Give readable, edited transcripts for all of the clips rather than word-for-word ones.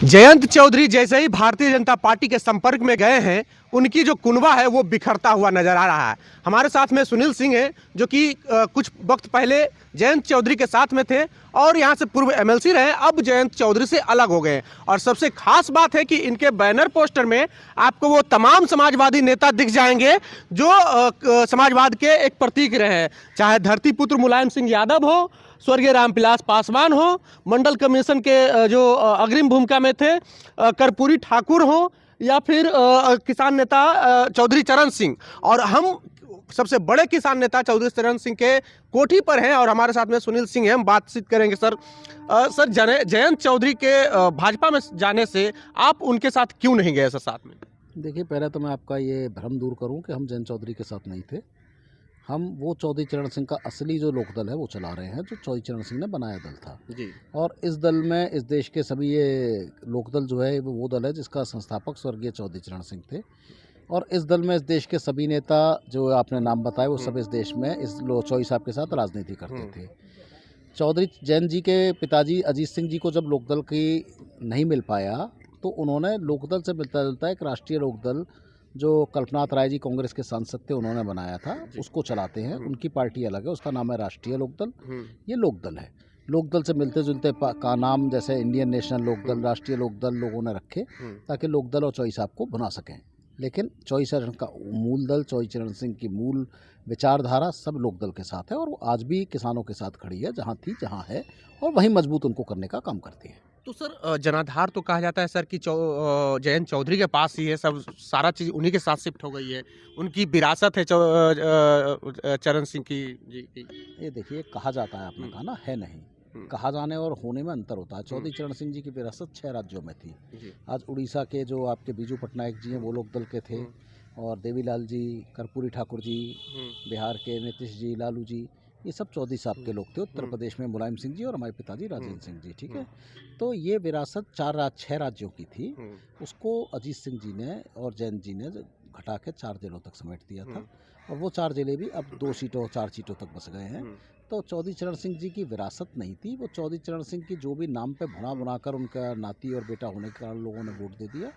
जयंत चौधरी जैसे ही भारतीय जनता पार्टी के संपर्क में गए हैं, उनकी जो कुनबा है वो बिखरता हुआ नजर आ रहा है। हमारे साथ में सुनील सिंह है, जो कि कुछ वक्त पहले जयंत चौधरी के साथ में थे और यहाँ से पूर्व एमएलसी रहे, अब जयंत चौधरी से अलग हो गए। और सबसे खास बात है कि इनके बैनर पोस्टर में आपको वो तमाम समाजवादी नेता दिख जाएंगे जो समाजवाद के एक प्रतीक रहे हैं, चाहे धरती पुत्र मुलायम सिंह यादव हो, स्वर्गीय रामविलास पासवान हो, मंडल कमीशन के जो अग्रिम भूमिका में थे कर्पूरी ठाकुर हो, या फिर किसान नेता चौधरी चरण सिंह। और हम सबसे बड़े किसान नेता चौधरी चरण सिंह के कोठी पर हैं और हमारे साथ में सुनील सिंह हैं। हम बातचीत करेंगे। सर जयंत चौधरी के भाजपा में जाने से आप उनके साथ क्यों नहीं गए सर साथ में? देखिए, पहले तो मैं आपका ये भ्रम दूर करूं कि हम जयंत चौधरी के साथ नहीं थे। हम वो चौधरी चरण सिंह का असली जो लोकदल है वो चला रहे हैं, जो चौधरी चरण सिंह ने बनाया दल था जी। और इस दल में इस देश के सभी ये लोकदल जो है वो दल है जिसका संस्थापक स्वर्गीय चौधरी चरण सिंह थे। और इस दल में इस देश के सभी नेता जो आपने नाम बताए वो सब इस देश में इस चौधरी साहब के साथ राजनीति करते थे। चौधरी जैन जी के पिताजी अजीत सिंह जी को जब लोकदल की नहीं मिल पाया तो उन्होंने लोकदल से मिलता जुलता एक राष्ट्रीय लोकदल जो कल्पनाथ राय जी कांग्रेस के सांसद थे उन्होंने बनाया था, उसको चलाते हैं। उनकी पार्टी अलग है, उसका नाम है राष्ट्रीय लोकदल। ये लोकदल है। लोकदल से मिलते जुलते का नाम जैसे इंडियन नेशनल लोकदल, राष्ट्रीय लोकदल लोगों ने रखे ताकि लोकदल और चौधरी साहब को भुना सकें। लेकिन चौधरी चरण का मूल दल, चौधरी चरण सिंह की मूल विचारधारा सब लोकदल के साथ है और वो आज भी किसानों के साथ खड़ी है, जहाँ थी जहाँ है, और वहीं मजबूत उनको करने का काम करती है। तो सर जनाधार तो कहा जाता है सर कि जयंत चौधरी के पास ही है, सब सारा चीज़ उन्हीं के साथ शिफ्ट हो गई है, उनकी विरासत है चरण सिंह की जी। ये देखिए, कहा जाता है, आपने कहा ना, है नहीं। कहा जाने और होने में अंतर होता है। चौधरी चरण सिंह जी की विरासत 6 राज्यों में थी। आज उड़ीसा के जो आपके बीजू पटनायक जी हैं वो लोकदल के थे, और देवीलाल जी, कर्पूरी ठाकुर जी, बिहार के नीतीश जी, लालू जी, ये सब चौधरी साहब के लोग थे। उत्तर प्रदेश में मुलायम सिंह जी और हमारे पिताजी राजेंद्र सिंह जी, ठीक है। तो ये विरासत 6 राज्यों की थी। उसको अजीत सिंह जी ने और जैन जी ने घटा के 4 जिलों तक समेट दिया था, और वो 4 जिले भी अब 2 सीटों 4 सीटों तक बस गए हैं। तो चौधरी चरण सिंह जी की विरासत नहीं थी, वो चौधरी चरण सिंह की जो भी नाम पे भुना बनाकर उनका नाती और बेटा होने के कारण लोगों ने वोट दे दिया।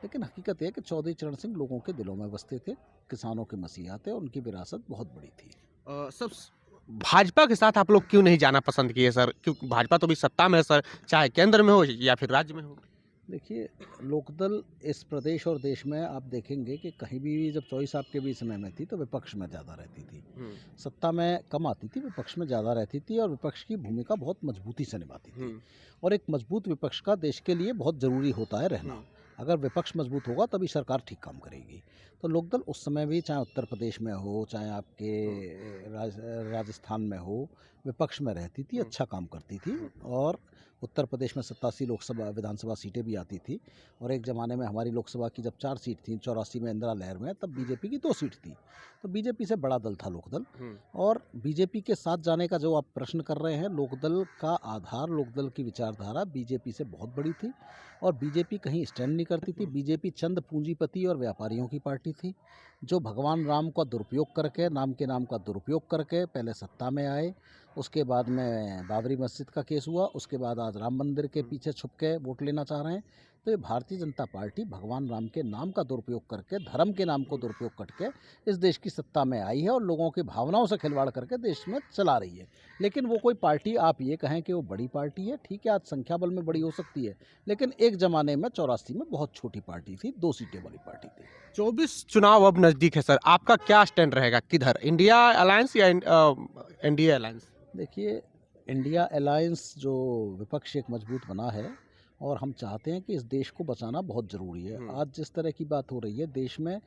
लेकिन हकीकत है कि चौधरी चरण सिंह लोगों के दिलों में बसते थे, किसानों के मसीहा थे, और उनकी विरासत बहुत बड़ी थी। सब भाजपा के साथ आप लोग क्यों नहीं जाना पसंद किए सर? क्योंकि भाजपा तो भी सत्ता में है सर, चाहे केंद्र में हो या फिर राज्य में हो। देखिए, लोकदल इस प्रदेश और देश में आप देखेंगे कि कहीं भी जब चौधरी साहब के भी समय में थी तो विपक्ष में ज़्यादा रहती थी, सत्ता में कम आती थी, विपक्ष में ज़्यादा रहती थी, और विपक्ष की भूमिका बहुत मजबूती से निभाती थी। और एक मजबूत विपक्ष का देश के लिए बहुत ज़रूरी होता है रहना। अगर विपक्ष मजबूत होगा तभी सरकार ठीक काम करेगी। तो लोकदल उस समय भी, चाहे उत्तर प्रदेश में हो, चाहे आपके राजस्थान में हो, विपक्ष में रहती थी, अच्छा काम करती थी। और उत्तर प्रदेश में 87 लोकसभा विधानसभा सीटें भी आती थी, और एक ज़माने में हमारी लोकसभा की जब 4 सीट थी, 84 में इंदिरा लहर में, तब बीजेपी की 2 सीट थी। तो बीजेपी से बड़ा दल था लोकदल। और बीजेपी के साथ जाने का जो आप प्रश्न कर रहे हैं, लोकदल का आधार, लोकदल की विचारधारा बीजेपी से बहुत बड़ी थी, और बीजेपी कहीं स्टैंड नहीं करती थी। बीजेपी चंद पूंजीपति और व्यापारियों की पार्टी थी, जो भगवान राम का दुरुपयोग करके, नाम के नाम का दुरुपयोग करके पहले सत्ता में आए। उसके बाद में बाबरी मस्जिद का केस हुआ, उसके बाद आज राम मंदिर के पीछे छुप के वोट लेना चाह रहे हैं। तो ये भारतीय जनता पार्टी भगवान राम के नाम का दुरुपयोग करके, धर्म के नाम को दुरुपयोग करके इस देश की सत्ता में आई है, और लोगों की भावनाओं से खिलवाड़ करके देश में चला रही है। लेकिन वो कोई पार्टी, आप ये कहें कि वो बड़ी पार्टी है, ठीक है, आज संख्या बल में बड़ी हो सकती है, लेकिन एक ज़माने में 84 में बहुत छोटी पार्टी थी, 2 सीटें वाली पार्टी थी। 24 चुनाव अब नजदीक है सर, आपका क्या स्टैंड रहेगा? किधर, इंडिया अलायंस या एनडीए अलायंस? देखिए, इंडिया अलायंस जो विपक्ष एक मजबूत बना है, और हम चाहते हैं कि इस देश को बचाना बहुत ज़रूरी है। आज जिस तरह की बात हो रही है देश में,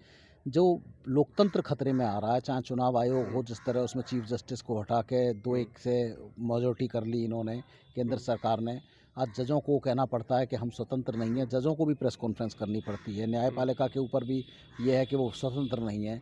जो लोकतंत्र खतरे में आ रहा है, चाहे चुनाव आयोग हो, जिस तरह उसमें चीफ जस्टिस को हटा के 2-1 से मेजॉरिटी कर ली इन्होंने, केंद्र सरकार ने। आज जजों को कहना पड़ता है कि हम स्वतंत्र नहीं हैं, जजों को भी प्रेस कॉन्फ्रेंस करनी पड़ती है। न्यायपालिका के ऊपर भी ये है कि वो स्वतंत्र नहीं है।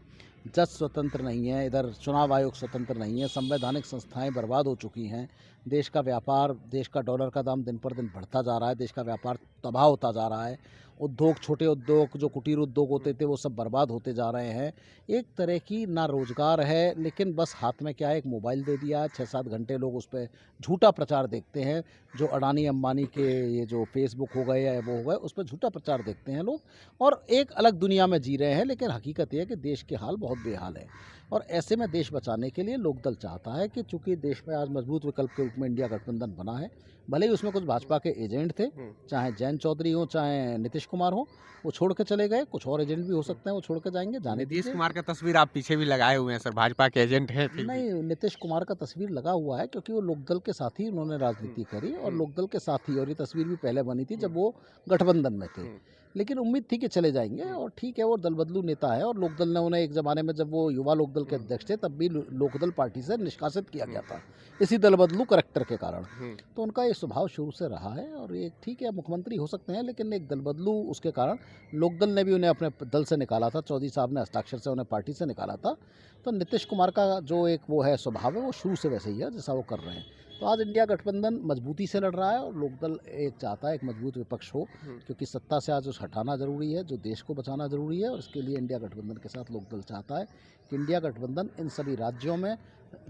जज स्वतंत्र नहीं है, इधर चुनाव आयोग स्वतंत्र नहीं है, संवैधानिक संस्थाएं बर्बाद हो चुकी हैं, देश का व्यापार, देश का डॉलर का दाम दिन पर दिन बढ़ता जा रहा है, देश का व्यापार तबाह होता जा रहा है, उद्योग, छोटे उद्योग, जो कुटीर उद्योग होते थे वो सब बर्बाद होते जा रहे हैं। एक तरह की ना रोजगार है, लेकिन बस हाथ में क्या है, एक मोबाइल दे दिया है, 6-7 घंटे लोग उस पे झूठा प्रचार देखते हैं। जो अडानी अंबानी के ये जो फेसबुक हो गए या वो हो गए, उस पर झूठा प्रचार देखते हैं लोग और एक अलग दुनिया में जी रहे हैं। लेकिन हकीकत ये है कि देश के हाल बहुत बेहाल है और ऐसे में देश बचाने के लिए लोकदल चाहता है कि चूंकि देश में आज मजबूत विकल्प के रूप में इंडिया गठबंधन बना है, भले ही उसमें कुछ भाजपा के एजेंट थे, चाहे जयंत चौधरी हो चाहे नीतीश कुमार हो, वो छोड़ के चले गए, कुछ और एजेंट भी हो सकते हैं वो छोड़ के जाएंगे, जाने नीतीश दीजिए। कुमार का तस्वीर आप पीछे भी लगाए हुए हैं सर, भाजपा के एजेंट हैं फिर भी। नहीं, नीतीश कुमार का तस्वीर लगा हुआ है क्योंकि वो लोकदल के साथ ही उन्होंने राजनीति करी और लोकदल के साथ ही, और ये तस्वीर भी पहले बनी थी जब वो गठबंधन में थे। लेकिन उम्मीद थी कि चले जाएंगे और ठीक है, वो दल बदलू नेता है और लोकदल ने उन्हें एक ज़माने में, जब वो युवा लोकदल के अध्यक्ष थे, तब भी लोकदल पार्टी से निष्कासित किया गया था इसी दल बदलू करैक्टर के कारण। तो उनका ये स्वभाव शुरू से रहा है और ये ठीक है, मुख्यमंत्री हो सकते हैं, लेकिन एक दल बदलू उसके कारण लोकदल ने भी उन्हें अपने दल से निकाला था, चौधरी साहब ने हस्ताक्षर से उन्हें पार्टी से निकाला था। तो नीतीश कुमार का जो एक वो है स्वभाव है, वो शुरू से वैसे ही है जैसा वो कर रहे हैं। तो आज इंडिया गठबंधन मजबूती से लड़ रहा है और लोकदल एक चाहता है एक मजबूत विपक्ष हो, क्योंकि सत्ता से आज उस हटाना जरूरी है, जो देश को बचाना जरूरी है और इसके लिए इंडिया गठबंधन के साथ लोकदल चाहता है कि इंडिया गठबंधन इन सभी राज्यों में,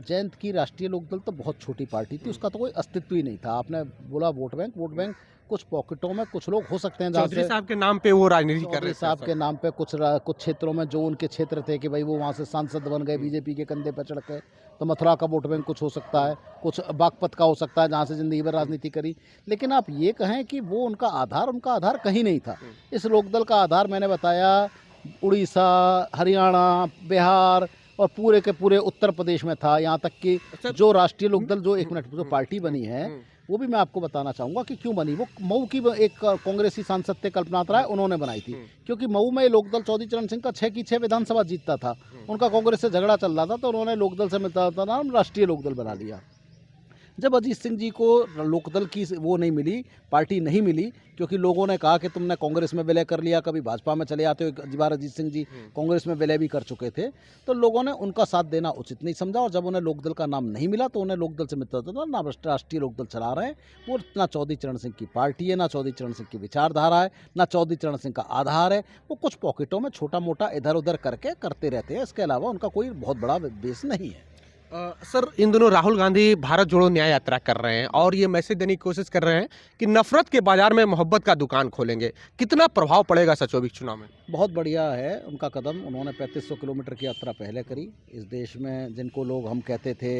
जयंत की राष्ट्रीय लोकदल तो बहुत छोटी पार्टी थी, उसका तो कोई अस्तित्व ही नहीं था। आपने बोला वोट बैंक कुछ पॉकेटों में कुछ लोग हो सकते हैं, जहाँ चौधरी से साहब के नाम पे वो राजनीति कर रहे चौधरी थे साहब सर। के नाम पे कुछ क्षेत्रों में जो उनके क्षेत्र थे कि भाई वो वहाँ से सांसद बन गए बीजेपी के कंधे पर चढ़ के, तो मथुरा का वोट बैंक कुछ हो सकता है, कुछ बागपत का हो सकता है जहाँ से जिंदगी भर राजनीति करी। लेकिन आप ये कहें कि वो उनका आधार कहीं नहीं था। इस लोकदल का आधार मैंने बताया उड़ीसा, हरियाणा, बिहार और पूरे के पूरे उत्तर प्रदेश में था। यहाँ तक कि जो राष्ट्रीय लोकदल जो एक मिनट जो पार्टी बनी है, वो भी मैं आपको बताना चाहूँगा कि क्यों बनी। वो मऊ की एक कांग्रेसी सांसद थे कल्पनाथ राय, उन्होंने बनाई थी, क्योंकि मऊ में लोकदल चौधरी चरण सिंह का 6 की 6 विधानसभा जीतता था, उनका कांग्रेस से झगड़ा चल रहा था, तो उन्होंने लोकदल से मिलता था नाम राष्ट्रीय लोकदल बना लिया। जब अजीत सिंह जी को लोकदल की वो नहीं मिली, पार्टी नहीं मिली, क्योंकि लोगों ने कहा कि तुमने कांग्रेस में विलय कर लिया, कभी भाजपा में चले आते हो, एक बार अजीत सिंह जी कांग्रेस में विलय भी कर चुके थे, तो लोगों ने उनका साथ देना उचित नहीं समझा और जब उन्हें लोकदल का नाम नहीं मिला तो उन्हें लोकदल से मिलता था ना राष्ट्रीय लोकदल चला रहे हैं। वो ना चौधरी चरण सिंह की पार्टी है, ना चौधरी चरण सिंह की विचारधारा है, ना चौधरी चरण सिंह का आधार है। वो कुछ पॉकेटों में छोटा मोटा इधर उधर करके करते रहते हैं, इसके अलावा उनका कोई बहुत बड़ा बेस नहीं है। सर, इन दिनों राहुल गांधी भारत जोड़ो न्याय यात्रा कर रहे हैं और ये मैसेज देने की कोशिश कर रहे हैं कि नफरत के बाजार में मोहब्बत का दुकान खोलेंगे। कितना प्रभाव पड़ेगा सचोबिक चुनाव में? बहुत बढ़िया है उनका कदम। उन्होंने 3500 किलोमीटर की यात्रा पहले करी। इस देश में जिनको लोग हम कहते थे,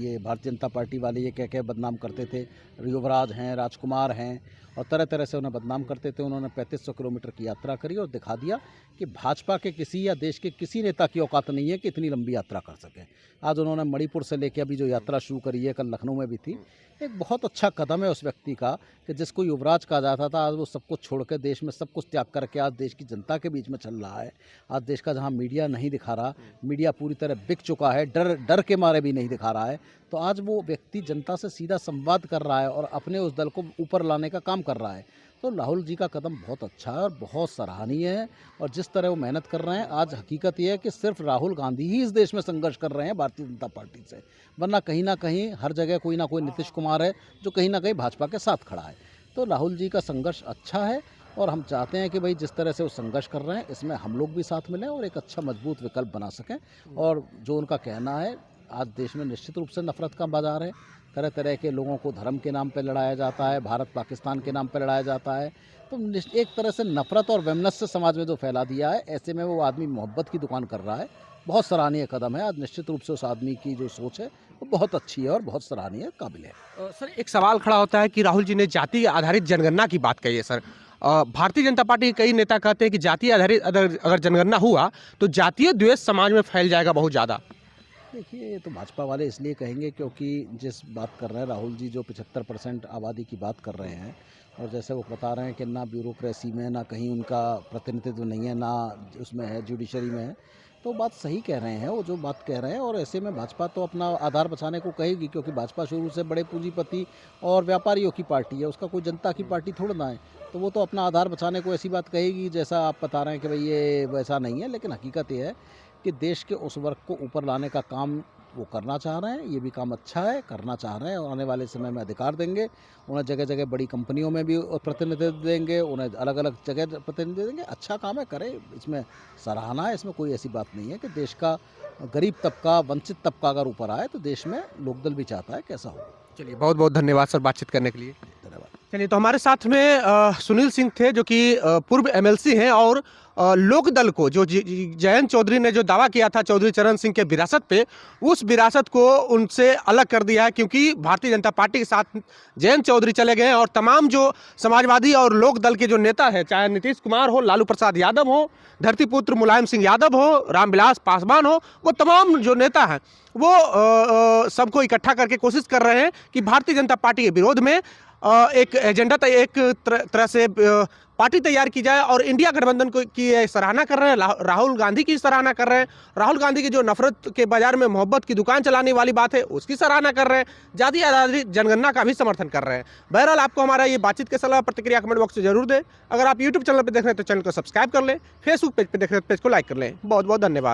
ये भारतीय जनता पार्टी वाले ये कह के बदनाम करते थे, युवराज हैं, राजकुमार हैं और तरह तरह से उन्हें बदनाम करते थे, उन्होंने 3500 किलोमीटर की यात्रा करी और दिखा दिया कि भाजपा के किसी या देश के किसी नेता की औकात नहीं है कि इतनी लंबी यात्रा कर सके। आज उन्होंने मणिपुर से लेकर अभी जो यात्रा शुरू करी है, कल लखनऊ में भी थी। एक बहुत अच्छा कदम है उस व्यक्ति का कि जिसको युवराज कहा जाता था, आज वो सब कुछ छोड़ के देश में सब कुछ त्याग करके आज देश की जनता के बीच में चल रहा है। आज देश का जहां मीडिया नहीं दिखा रहा, मीडिया पूरी तरह बिक चुका है, डर के मारे भी नहीं दिखा रहा है, तो आज वो व्यक्ति जनता से सीधा संवाद कर रहा है और अपने उस दल को ऊपर लाने का काम कर रहा है। तो राहुल जी का कदम बहुत अच्छा है और बहुत सराहनीय है और जिस तरह वो मेहनत कर रहे हैं, आज हकीकत ये है कि सिर्फ राहुल गांधी ही इस देश में संघर्ष कर रहे हैं भारतीय जनता पार्टी से, वरना कहीं ना कहीं हर जगह कोई ना कोई नीतीश कुमार है जो कहीं ना कहीं भाजपा के साथ खड़ा है। तो राहुल जी का संघर्ष अच्छा है और हम चाहते हैं कि भाई जिस तरह से वो संघर्ष कर रहे हैं, इसमें हम लोग भी साथ मिलें और एक अच्छा मजबूत विकल्प बना सकें। और जो उनका कहना है, आज देश में निश्चित रूप से नफरत का बाजार है, तरह तरह के लोगों को धर्म के नाम पे लड़ाया जाता है, भारत पाकिस्तान के नाम पे लड़ाया जाता है, तो एक तरह से नफरत और वैमनस्य समाज में जो फैला दिया है, ऐसे में वो आदमी मोहब्बत की दुकान कर रहा है। बहुत सराहनीय कदम है। आज निश्चित रूप से उस आदमी की जो सोच है वो बहुत अच्छी है और बहुत सराहनीय काबिल है। सर, एक सवाल खड़ा होता है कि राहुल जी ने जाति आधारित जनगणना की बात कही है सर। भारतीय जनता पार्टी के कई नेता कहते हैं कि जाति आधारित अगर जनगणना हुआ तो जातीय द्वेष समाज में फैल जाएगा बहुत ज़्यादा। देखिए, ये तो भाजपा वाले इसलिए कहेंगे क्योंकि जिस बात कर रहे हैं राहुल जी, जो 75% आबादी की बात कर रहे हैं और जैसे वो बता रहे हैं कि ना ब्यूरोक्रेसी में ना कहीं उनका प्रतिनिधित्व नहीं है, ना उसमें है जुडिशरी में है, तो बात सही कह रहे हैं वो जो बात कह रहे हैं। और ऐसे में भाजपा तो अपना आधार बचाने को कहेगी, क्योंकि भाजपा शुरू से बड़े पूंजीपति और व्यापारियों की पार्टी है, उसका कोई जनता की पार्टी थोड़ा ना है, तो वो तो अपना आधार बचाने को ऐसी बात कहेगी जैसा आप बता रहे हैं कि भाई ये वैसा नहीं है। लेकिन हकीकत ये है कि देश के उस वर्ग को ऊपर लाने का काम वो करना चाह रहे हैं। ये भी काम अच्छा है, करना चाह रहे हैं और आने वाले समय में अधिकार देंगे। उन्हें जगह-जगह बड़ी कंपनियों में भी प्रतिनिधित्व देंगे, उन्हें अलग-अलग जगह प्रतिनिधित्व देंगे। अच्छा काम है, करें, इसमें सराहना है, इसमें कोई ऐसी बात नहीं है कि देश का गरीब तबका, वंचित तबका अगर ऊपर आए तो देश में लोकदल भी चाहता है कि ऐसा हो। चलिए, बहुत बहुत धन्यवाद सर बातचीत करने के लिए। धन्यवाद। चलिए, तो हमारे साथ में सुनील सिंह थे, जो कि पूर्व एमएलसी हैं और लोकदल को जो जयंत चौधरी ने जो दावा किया था चौधरी चरण सिंह के विरासत पे, उस विरासत को उनसे अलग कर दिया है, क्योंकि भारतीय जनता पार्टी के साथ जयंत चौधरी चले गए हैं और तमाम जो समाजवादी और लोकदल के जो नेता है, चाहे नीतीश कुमार हो, लालू प्रसाद यादव हो, धरतीपुत्र मुलायम सिंह यादव हो, रामविलास पासवान हो, वो तमाम जो नेता हैं वो सबको इकट्ठा करके कोशिश कर रहे हैं कि भारतीय जनता पार्टी के विरोध में एक एजेंडा, एक तरह से पार्टी तैयार की जाए और इंडिया गठबंधन को की सराहना कर रहे हैं। राहुल गांधी की सराहना कर रहे हैं। राहुल गांधी की जो नफरत के बाजार में मोहब्बत की दुकान चलाने वाली बात है, उसकी सराहना कर रहे हैं। जाति आधारित जनगणना का भी समर्थन कर रहे हैं। बहरहाल, आपको हमारा ये बातचीत के सलाह प्रतिक्रिया कमेंट बॉक्स में जरूर दें। अगर आप यूट्यूब चैनल पर देख रहे हैं तो चैनल को सब्सक्राइब कर लें, फेसबुक पेज पर देख रहे हैं तो पेज को लाइक कर लें। बहुत बहुत धन्यवाद।